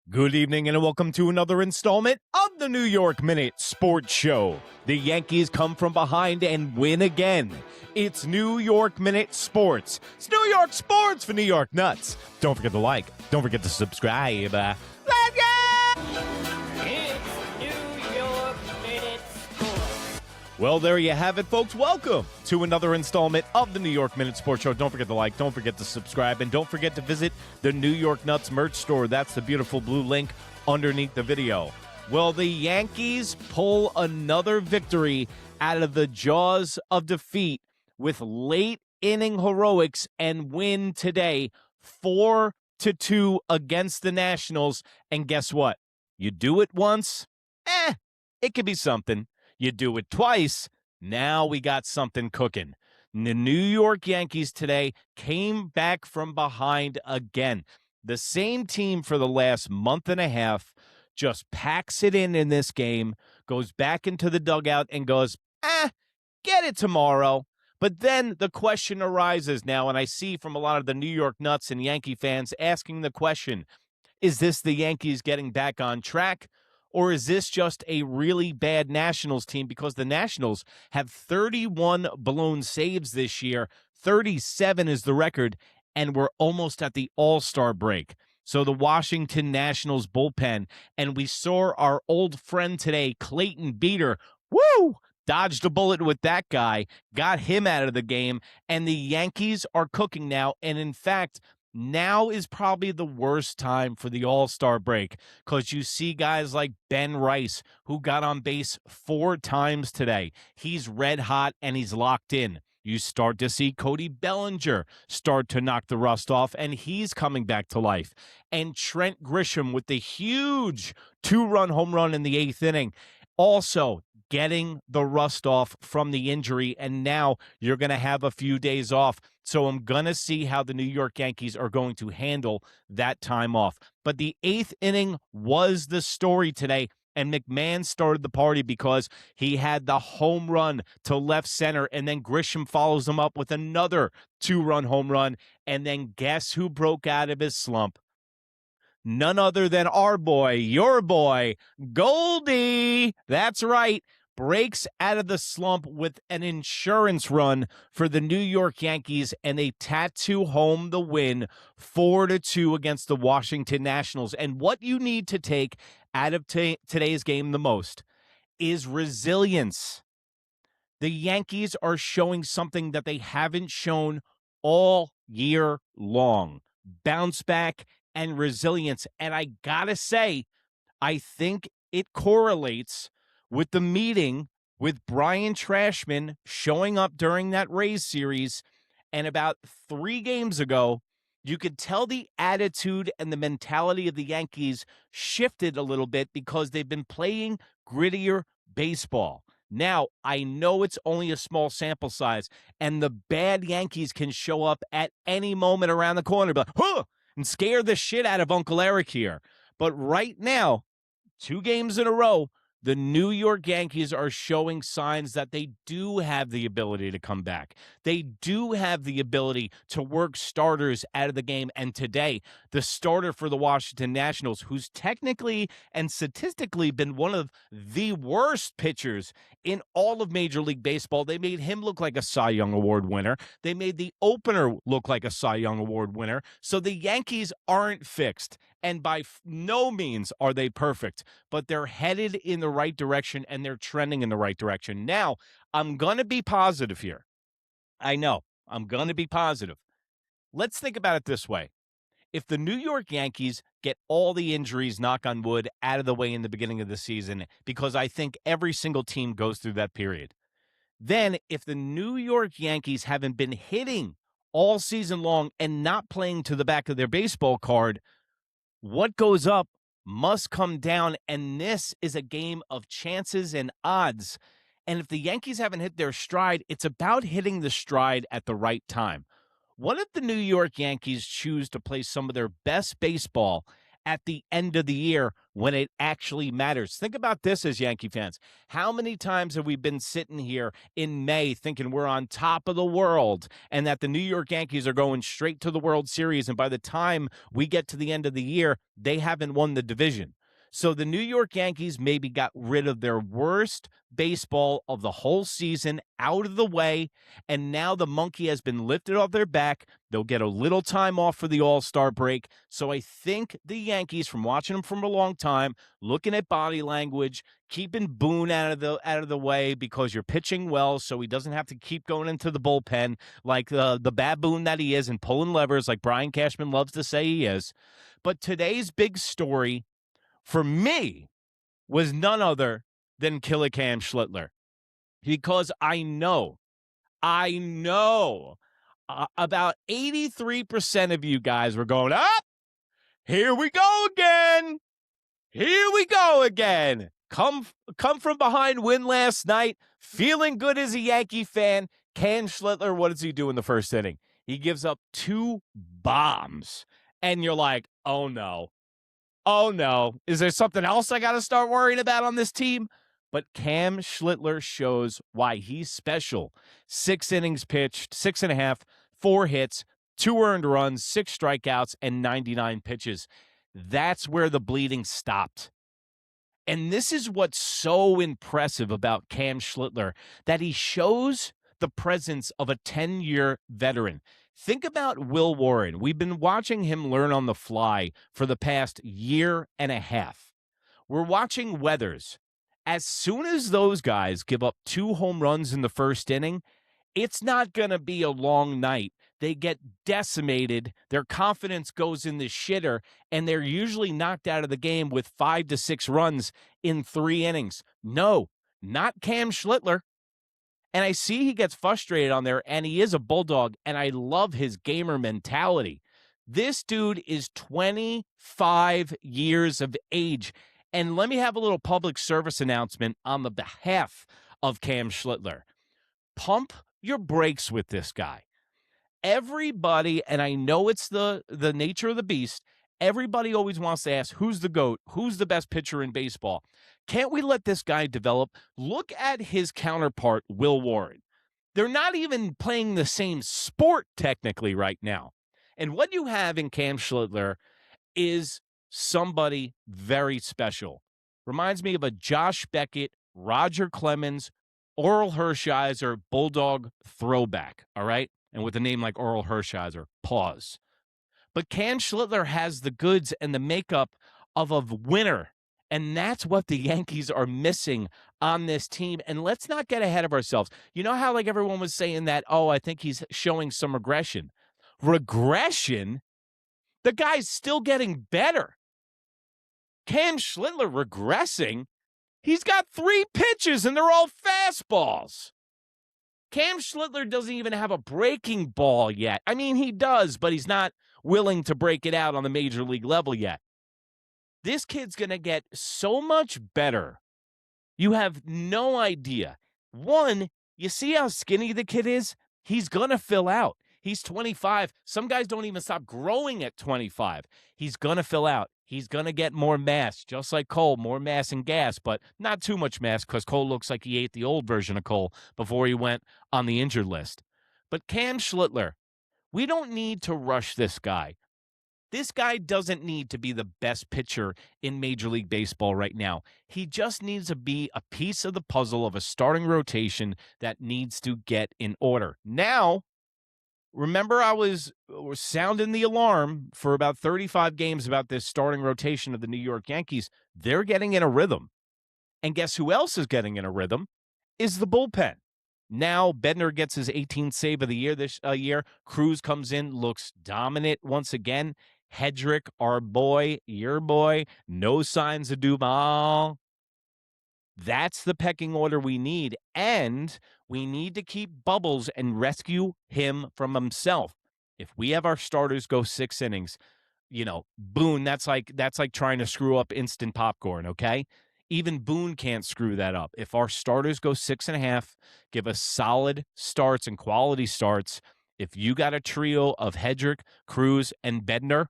Good evening and welcome to another installment of the New York Minute Sports Show. The Yankees come from behind and win again. It's New York Minute Sports. It's New York Sports for New York Nuts. Don't forget to like. Don't forget to subscribe. Let's go! It's New York Minute Sports. Well, there you have it, folks. Welcome to another installment of the New York Minute Sports Show. Don't forget to like, don't forget to subscribe, and don't forget to visit the New York Nuts merch store. That's the beautiful blue link underneath the video. Well, the Yankees pull another victory out of the jaws of defeat with late inning heroics and win today 4-2 against the Nationals. And guess what? You do it once, it could be something. You do it twice, now we got something cooking. The New York Yankees today came back from behind again. The same team for the last month and a half just packs it in this game, goes back into the dugout and goes, get it tomorrow. But then the question arises now, and I see from a lot of the New York Nuts and Yankee fans asking the question, is this the Yankees getting back on track? Or is this just a really bad Nationals team? Because the Nationals have 31 blown saves this year. 37 is the record, and we're almost at the All-Star break. So the Washington Nationals bullpen, and we saw our old friend today, Clayton Beeter, dodged a bullet with that guy, got him out of the game, and the Yankees are cooking now. And in fact, now is probably the worst time for the All-Star break because you see guys like Ben Rice, who got on base 4 times today. He's red hot and he's locked in. You start to see Cody Bellinger start to knock the rust off, and he's coming back to life. And Trent Grisham with the huge 2-run home run in the 8th inning. Also getting the rust off from the injury, and now you're going to have a few days off. So I'm going to see how the New York Yankees are going to handle that time off. But the 8th inning was the story today, and McMahon started the party because he had the home run to left center, and then Grisham follows him up with another 2-run home run, and then guess who broke out of his slump? None other than our boy, your boy, Goldie. That's right. Breaks out of the slump with an insurance run for the New York Yankees, and they tattoo home the win 4-2 against the Washington Nationals. And what you need to take out of today's game the most is resilience. The Yankees are showing something that they haven't shown all year long. Bounce back and resilience. And I gotta say, I think it correlates with the meeting with Brian Cashman showing up during that Rays series. And about 3 games ago, you could tell the attitude and the mentality of the Yankees shifted a little bit because they've been playing grittier baseball. Now, I know it's only a small sample size, and the bad Yankees can show up at any moment around the corner, but and scare the shit out of Uncle Eric here. But right now, 2 games in a row, the New York Yankees are showing signs that they do have the ability to come back. They do have the ability to work starters out of the game. And today, the starter for the Washington Nationals, who's technically and statistically been one of the worst pitchers in all of Major League Baseball, they made him look like a Cy Young Award winner. They made the opener look like a Cy Young Award winner. So the Yankees aren't fixed. And by no means are they perfect, but they're headed in the right direction and they're trending in the right direction. Now, I'm going to be positive here. I know, I'm going to be positive. Let's think about it this way. If the New York Yankees get all the injuries, knock on wood, out of the way in the beginning of the season, because I think every single team goes through that period, then if the New York Yankees haven't been hitting all season long and not playing to the back of their baseball card, what goes up must come down, and this is a game of chances and odds. And if the Yankees haven't hit their stride, it's about hitting the stride at the right time. What if the New York Yankees choose to play some of their best baseball at the end of the year when it actually matters. Think about this as Yankee fans. How many times have we been sitting here in May thinking we're on top of the world and that the New York Yankees are going straight to the World Series, and by the time we get to the end of the year, they haven't won the division? So the New York Yankees maybe got rid of their worst baseball of the whole season out of the way, and now the monkey has been lifted off their back. They'll get a little time off for the All-Star break. So I think the Yankees, from watching them from a long time, looking at body language, keeping Boone out of the way because you're pitching well, so he doesn't have to keep going into the bullpen like the baboon that he is and pulling levers like Brian Cashman loves to say he is. But today's big story for me was none other than Cam Schlittler, because I know about 83% of you guys were going, up. Here we go again. Here we go again. Come from behind win last night. Feeling good as a Yankee fan. Cam Schlittler, what does he do in the first inning? He gives up 2 bombs. And you're like, oh no. Oh no. Is there something else I got to start worrying about on this team? But Cam Schlittler shows why he's special. 6 innings pitched, 6.5, 4 hits, 2 earned runs, 6 strikeouts, and 99 pitches. That's where the bleeding stopped. And this is what's so impressive about Cam Schlittler, that he shows the presence of a 10-year veteran. Think about Will Warren. We've been watching him learn on the fly for the past year and a half. We're watching Weathers. As soon as those guys give up 2 home runs in the first inning, it's not going to be a long night. They get decimated. Their confidence goes in the shitter, and they're usually knocked out of the game with 5 to 6 runs in 3 innings. No, not Cam Schlittler. And I see he gets frustrated on there, and he is a bulldog, and I love his gamer mentality. This dude is 25 years of age. And let me have a little public service announcement on the behalf of Cam Schlittler. Pump your brakes with this guy. Everybody, and I know it's the nature of the beast, everybody always wants to ask, who's the GOAT? Who's the best pitcher in baseball? Can't we let this guy develop? Look at his counterpart, Will Warren. They're not even playing the same sport technically right now. And what you have in Cam Schlittler is somebody very special. Reminds me of a Josh Beckett, Roger Clemens, Oral Hershiser Bulldog throwback, all right? And with a name like Oral Hershiser, pause. But Cam Schlittler has the goods and the makeup of a winner, and that's what the Yankees are missing on this team. And let's not get ahead of ourselves. You know how like everyone was saying that, oh, I think he's showing some regression. Regression? The guy's still getting better. Cam Schlittler regressing? He's got 3 pitches, and they're all fastballs. Cam Schlittler doesn't even have a breaking ball yet. I mean, he does, but he's not willing to break it out on the major league level yet. This kid's going to get so much better. You have no idea. One, you see how skinny the kid is? He's going to fill out. He's 25. Some guys don't even stop growing at 25. He's going to fill out. He's going to get more mass, just like Cole, more mass and gas, but not too much mass because Cole looks like he ate the old version of Cole before he went on the injured list. But Cam Schlittler, we don't need to rush this guy. This guy doesn't need to be the best pitcher in Major League Baseball right now. He just needs to be a piece of the puzzle of a starting rotation that needs to get in order. Now, remember, I was sounding the alarm for about 35 games about this starting rotation of the New York Yankees. They're getting in a rhythm. And guess who else is getting in a rhythm? Is the bullpen. Now, Bednar gets his 18th save of the year this year. Cruz comes in, looks dominant once again. Hedrick, our boy, your boy, no signs of Duval. That's the pecking order we need, and we need to keep Bubbles and rescue him from himself. If we have our starters go 6 innings, Boone, that's like trying to screw up instant popcorn, okay? Even Boone can't screw that up. If our starters go 6.5, give us solid starts and quality starts. If you got a trio of Hedrick, Cruz, and Bednar,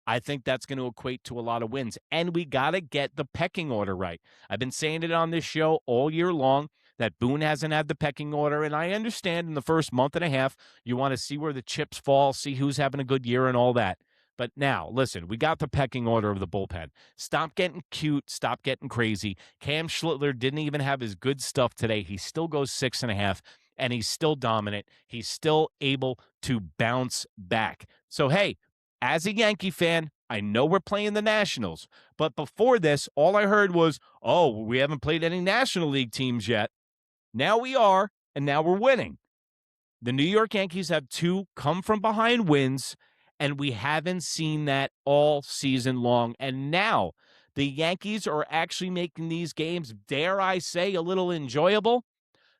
I think that's going to equate to a lot of wins. And we got to get the pecking order right. I've been saying it on this show all year long that Boone hasn't had the pecking order, and I understand in the first month and a half you want to see where the chips fall, see who's having a good year and all that. But now, listen, we got the pecking order of the bullpen. Stop getting cute. Stop getting crazy. Cam Schlittler didn't even have his good stuff today. He still goes 6.5, and he's still dominant. He's still able to bounce back. So, hey, as a Yankee fan, I know we're playing the Nationals, but before this, all I heard was, oh, we haven't played any National League teams yet. Now we are, and now we're winning. The New York Yankees have 2 come-from-behind wins, and we haven't seen that all season long. And now the Yankees are actually making these games, dare I say, a little enjoyable.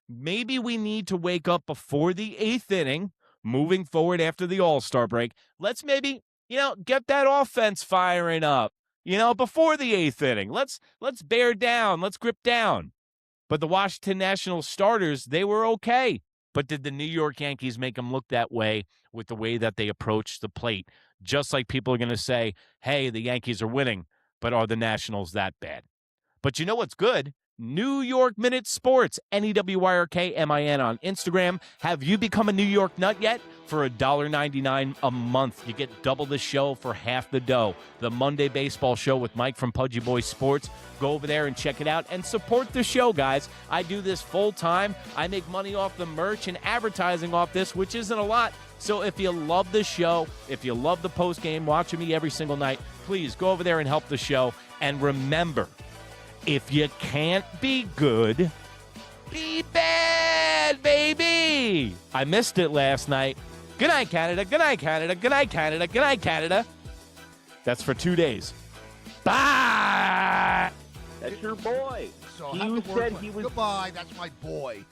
Maybe we need to wake up before the 8th inning, moving forward after the All-Star break. Let's maybe, get that offense firing up, before the 8th inning. Let's bear down. Let's grip down. But the Washington Nationals starters, they were okay. But did the New York Yankees make them look that way with the way that they approach the plate? Just like people are going to say, hey, the Yankees are winning, but are the Nationals that bad? But you know what's good? New York Minute Sports, NEWYRKMIN on Instagram. Have you become a New York nut yet? For $1.99 a month, you get double the show for half the dough. The Monday Baseball Show with Mike from Pudgy Boy Sports. Go over there and check it out and support the show, guys. I do this full time. I make money off the merch and advertising off this, which isn't a lot. So if you love the show, if you love the post game, watching me every single night, please go over there and help the show. And remember, if you can't be good, be bad, baby. I missed it last night. Good night, Canada. Good night, Canada. Good night, Canada. Good night, Canada. That's for 2 days. Bye. That's your boy. So He have the said word he was- goodbye. That's my boy.